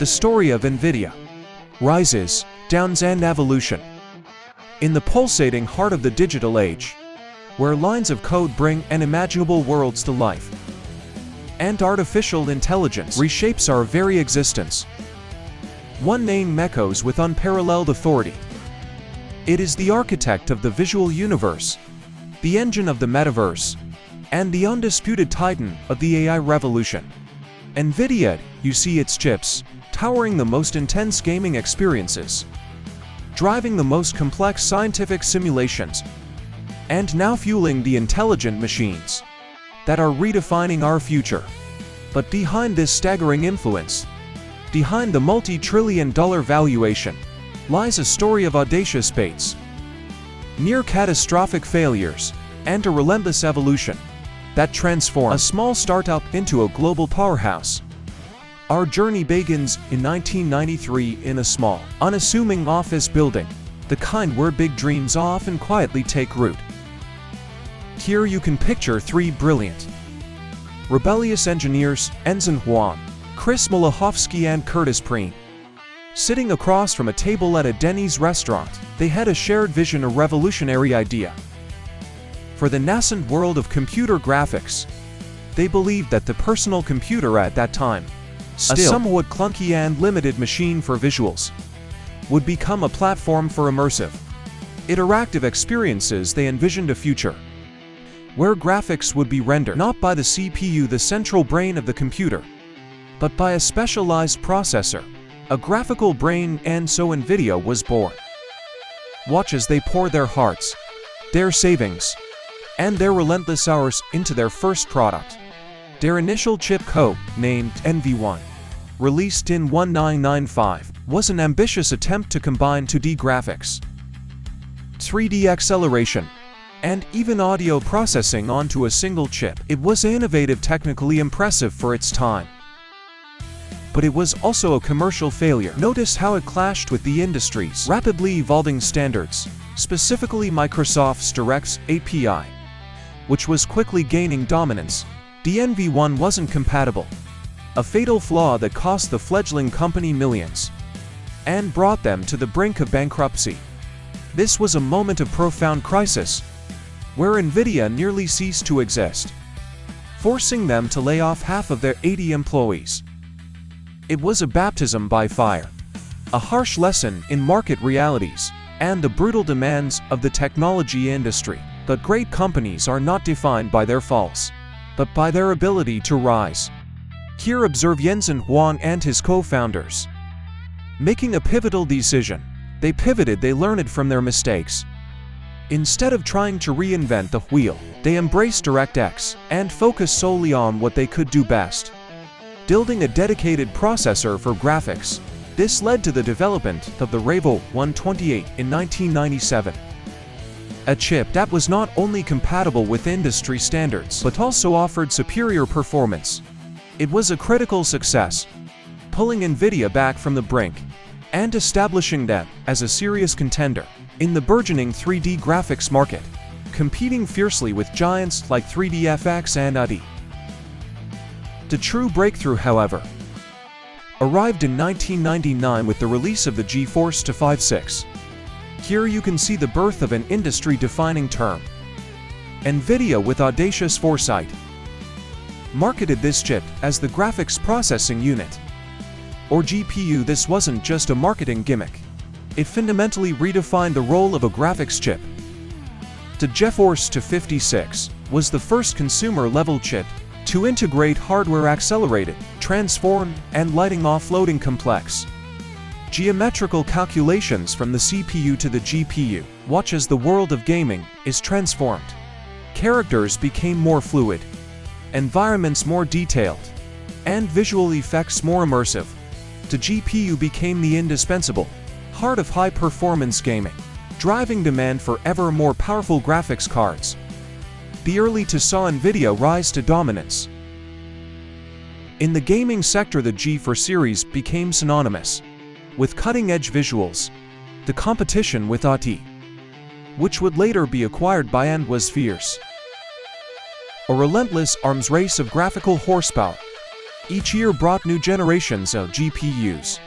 The story of Nvidia. Rises, downs and evolution. In the pulsating heart of the digital age, where lines of code bring unimaginable worlds to life, and artificial intelligence reshapes our very existence, one name echoes with unparalleled authority. It is the architect of the visual universe, the engine of the metaverse, and the undisputed titan of the AI revolution. Nvidia. You see its chips, powering the most intense gaming experiences, driving the most complex scientific simulations, and now fueling the intelligent machines that are redefining our future. But behind this staggering influence, behind the multi-trillion-dollar valuation, lies a story of audacious fates, near-catastrophic failures, and a relentless evolution that transformed a small startup into a global powerhouse. Our journey begins in 1993 in a small, unassuming office building, the kind where big dreams often quietly take root. Here you can picture three brilliant, rebellious engineers, Ensign Huang, Chris Malachowski and Curtis Preen. Sitting across from a table at a Denny's restaurant, they had a shared vision, a revolutionary idea. For the nascent world of computer graphics, they believed that the personal computer at that time, a somewhat clunky and limited machine for visuals, would become a platform for immersive, interactive experiences. They envisioned a future where graphics would be rendered not by the CPU, the central brain of the computer, but by a specialized processor, a graphical brain. And so Nvidia was born. Watch as they pour their hearts, their savings, and their relentless hours into their first product. Their initial chip, named NV1, released in 1995, was an ambitious attempt to combine 2D graphics, 3D acceleration, and even audio processing onto a single chip. It was innovative, technically impressive for its time, but it was also a commercial failure. Notice how it clashed with the industry's rapidly evolving standards, specifically Microsoft's Direct's API, which was quickly gaining dominance. The NV1 wasn't compatible, a fatal flaw that cost the fledgling company millions and brought them to the brink of bankruptcy. This was a moment of profound crisis, where Nvidia nearly ceased to exist, forcing them to lay off half of their 80 employees. It was a baptism by fire, a harsh lesson in market realities and the brutal demands of the technology industry. But great companies are not defined by their falls, but by their ability to rise. Here observe Ensign Huang and his co-founders making a pivotal decision. They pivoted, they learned from their mistakes. Instead of trying to reinvent the wheel, they embraced DirectX and focused solely on what they could do best, building a dedicated processor for graphics. This led to the development of the Ravo 128 in 1997. A chip that was not only compatible with industry standards, but also offered superior performance. It was a critical success, pulling Nvidia back from the brink and establishing them as a serious contender in the burgeoning 3D graphics market, competing fiercely with giants like 3dFX and UDI. The true breakthrough, however, arrived in 1999 with the release of the GeForce 256. Here you can see the birth of an industry-defining term. Nvidia, with audacious foresight, marketed this chip as the Graphics Processing Unit, or GPU. This wasn't just a marketing gimmick. It fundamentally redefined the role of a graphics chip. The GeForce 256 was the first consumer-level chip to integrate hardware-accelerated, transform, and lighting offloading complex geometrical calculations from the CPU to the GPU. Watch as the world of gaming is transformed. Characters became more fluid, environments more detailed, and visual effects more immersive. The GPU became the indispensable heart of high-performance gaming, driving demand for ever more powerful graphics cards. The early to saw Nvidia rise to dominance. In the gaming sector, the GeForce series became synonymous with cutting-edge visuals. The competition with AT, which would later be acquired by AMD, was fierce. A relentless arms race of graphical horsepower. Each year brought new generations of GPUs,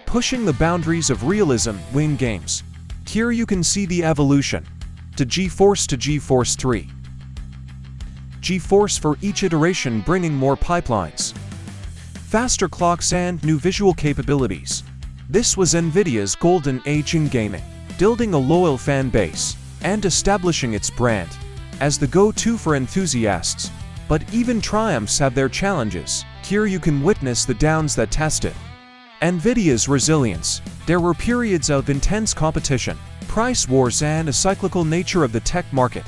pushing the boundaries of realism in games. Here you can see the evolution to GeForce 3. GeForce for each iteration bringing more pipelines, faster clocks and new visual capabilities. This was Nvidia's golden age in gaming, building a loyal fan base and establishing its brand as the go-to for enthusiasts. But even triumphs have their challenges. Here you can witness the downs that tested Nvidia's resilience. There were periods of intense competition, price wars, and a cyclical nature of the tech market,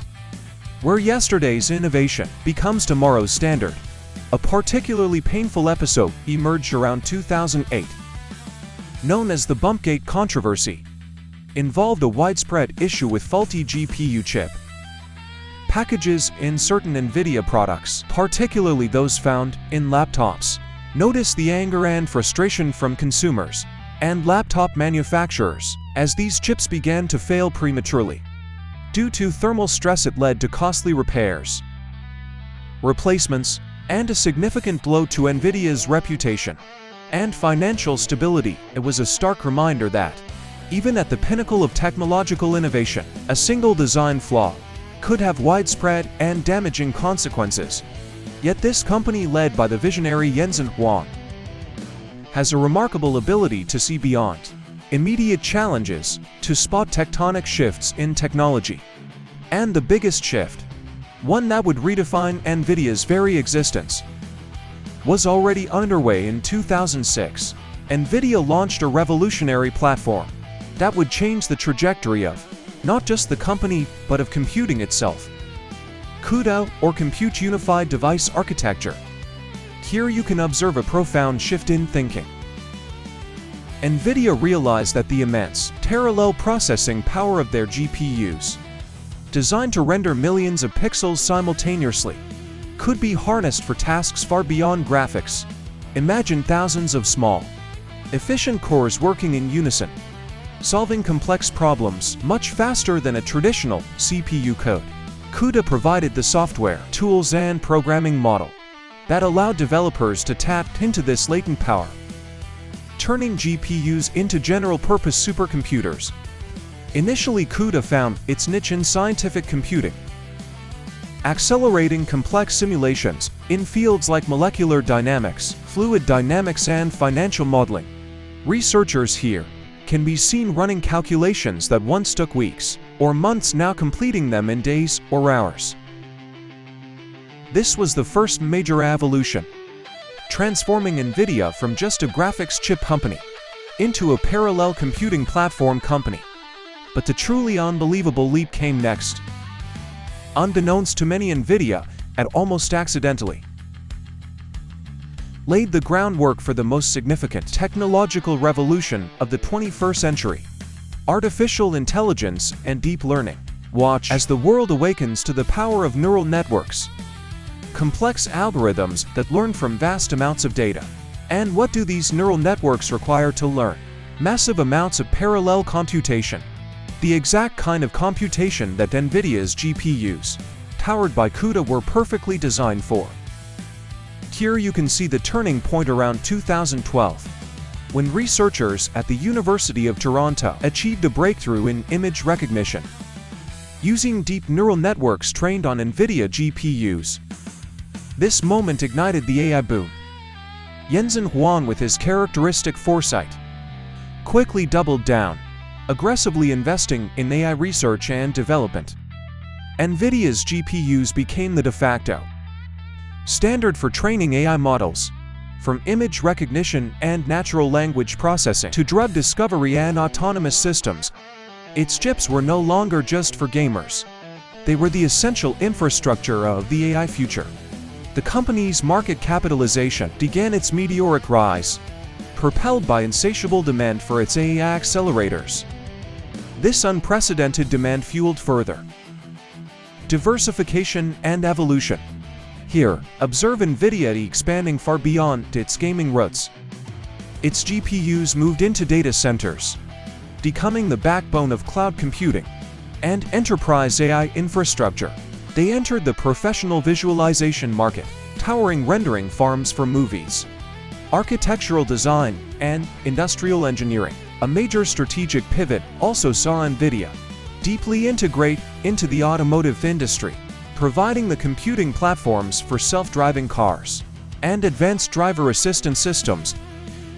where yesterday's innovation becomes tomorrow's standard. A particularly painful episode emerged around 2008, known as the Bumpgate controversy, involved a widespread issue with faulty GPU chip packages in certain Nvidia products, particularly those found in laptops. Notice the anger and frustration from consumers and laptop manufacturers as these chips began to fail prematurely. Due to thermal stress, it led to costly repairs, replacements, and a significant blow to Nvidia's reputation and financial stability. It was a stark reminder that, even at the pinnacle of technological innovation, a single design flaw could have widespread and damaging consequences. Yet this company, led by the visionary Jensen Huang, has a remarkable ability to see beyond immediate challenges to spot tectonic shifts in technology. And the biggest shift, one that would redefine Nvidia's very existence, was already underway in 2006. Nvidia launched a revolutionary platform that would change the trajectory of not just the company, but of computing itself. CUDA, or Compute Unified Device Architecture. Here you can observe a profound shift in thinking. Nvidia realized that the immense parallel processing power of their GPUs, designed to render millions of pixels simultaneously, could be harnessed for tasks far beyond graphics. Imagine thousands of small, efficient cores working in unison, solving complex problems much faster than a traditional CPU code. CUDA provided the software, tools, and programming model that allowed developers to tap into this latent power, turning GPUs into general-purpose supercomputers. Initially, CUDA found its niche in scientific computing, accelerating complex simulations in fields like molecular dynamics, fluid dynamics, and financial modeling. Researchers here can be seen running calculations that once took weeks or months, now completing them in days or hours. This was the first major evolution, transforming Nvidia from just a graphics chip company into a parallel computing platform company. But the truly unbelievable leap came next. Unbeknownst to many, Nvidia had almost accidentally laid the groundwork for the most significant technological revolution of the 21st century: artificial intelligence and deep learning. Watch as the world awakens to the power of neural networks, complex algorithms that learn from vast amounts of data. And what do these neural networks require to learn? Massive amounts of parallel computation, the exact kind of computation that Nvidia's GPUs, powered by CUDA, were perfectly designed for. Here you can see the turning point around 2012, when researchers at the University of Toronto achieved a breakthrough in image recognition using deep neural networks trained on Nvidia GPUs. This moment ignited the AI boom. Jensen Huang, with his characteristic foresight, quickly doubled down, aggressively investing in AI research and development. Nvidia's GPUs became the de facto standard for training AI models, from image recognition and natural language processing to drug discovery and autonomous systems. Its chips were no longer just for gamers. They were the essential infrastructure of the AI future. The company's market capitalization began its meteoric rise, propelled by insatiable demand for its AI accelerators. This unprecedented demand fueled further diversification and evolution. Here, observe Nvidia expanding far beyond its gaming roots. Its GPUs moved into data centers, becoming the backbone of cloud computing and enterprise AI infrastructure. They entered the professional visualization market, towering rendering farms for movies, architectural design, and industrial engineering. A major strategic pivot also saw Nvidia deeply integrate into the automotive industry, providing the computing platforms for self-driving cars and advanced driver assistance systems.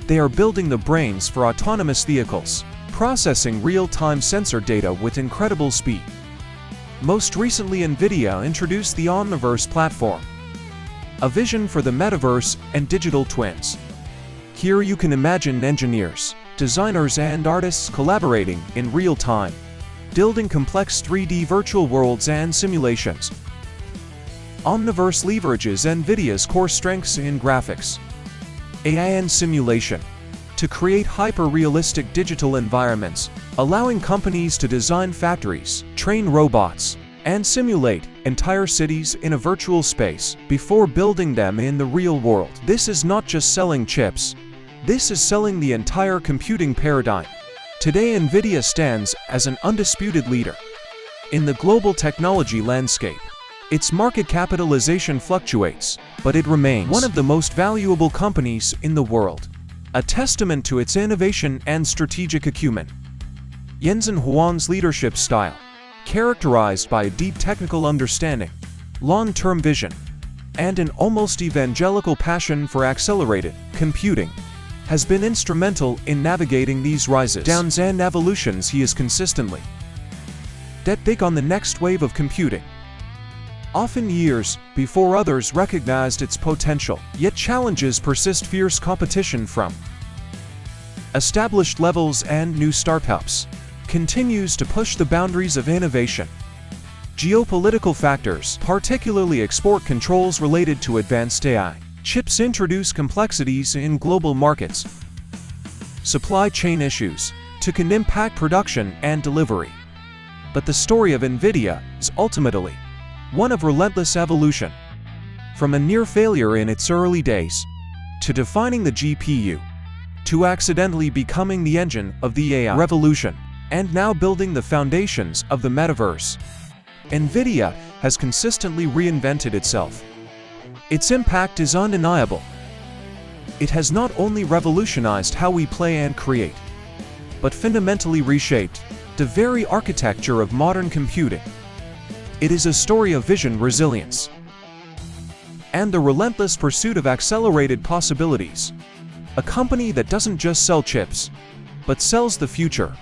They are building the brains for autonomous vehicles, processing real-time sensor data with incredible speed. Most recently, Nvidia introduced the Omniverse platform, a vision for the metaverse and digital twins. Here you can imagine engineers, designers, and artists collaborating in real time, building complex 3D virtual worlds and simulations. Omniverse leverages Nvidia's core strengths in graphics, AI, and simulation to create hyper-realistic digital environments, allowing companies to design factories, train robots, and simulate entire cities in a virtual space before building them in the real world. This is not just selling chips. This is selling the entire computing paradigm. Today, Nvidia stands as an undisputed leader in the global technology landscape. Its market capitalization fluctuates, but it remains one of the most valuable companies in the world, a testament to its innovation and strategic acumen. Jensen Huang's leadership style, characterized by a deep technical understanding, long-term vision, and an almost evangelical passion for accelerated computing, has been instrumental in navigating these rises, downs, and evolutions. He is consistently bet big on the next wave of computing, often years before others recognized its potential. Yet challenges persist: fierce competition from established levels and new startups continues to push the boundaries of innovation. Geopolitical factors, particularly export controls related to advanced AI chips, introduce complexities in global markets. Supply chain issues can impact production and delivery. But the story of Nvidia is ultimately one of relentless evolution. From a near failure in its early days, to defining the GPU, to accidentally becoming the engine of the AI revolution, and now building the foundations of the metaverse, Nvidia has consistently reinvented itself. Its impact is undeniable. It has not only revolutionized how we play and create, but fundamentally reshaped the very architecture of modern computing. It is a story of vision, resilience, and the relentless pursuit of accelerated possibilities. A company that doesn't just sell chips, but sells the future.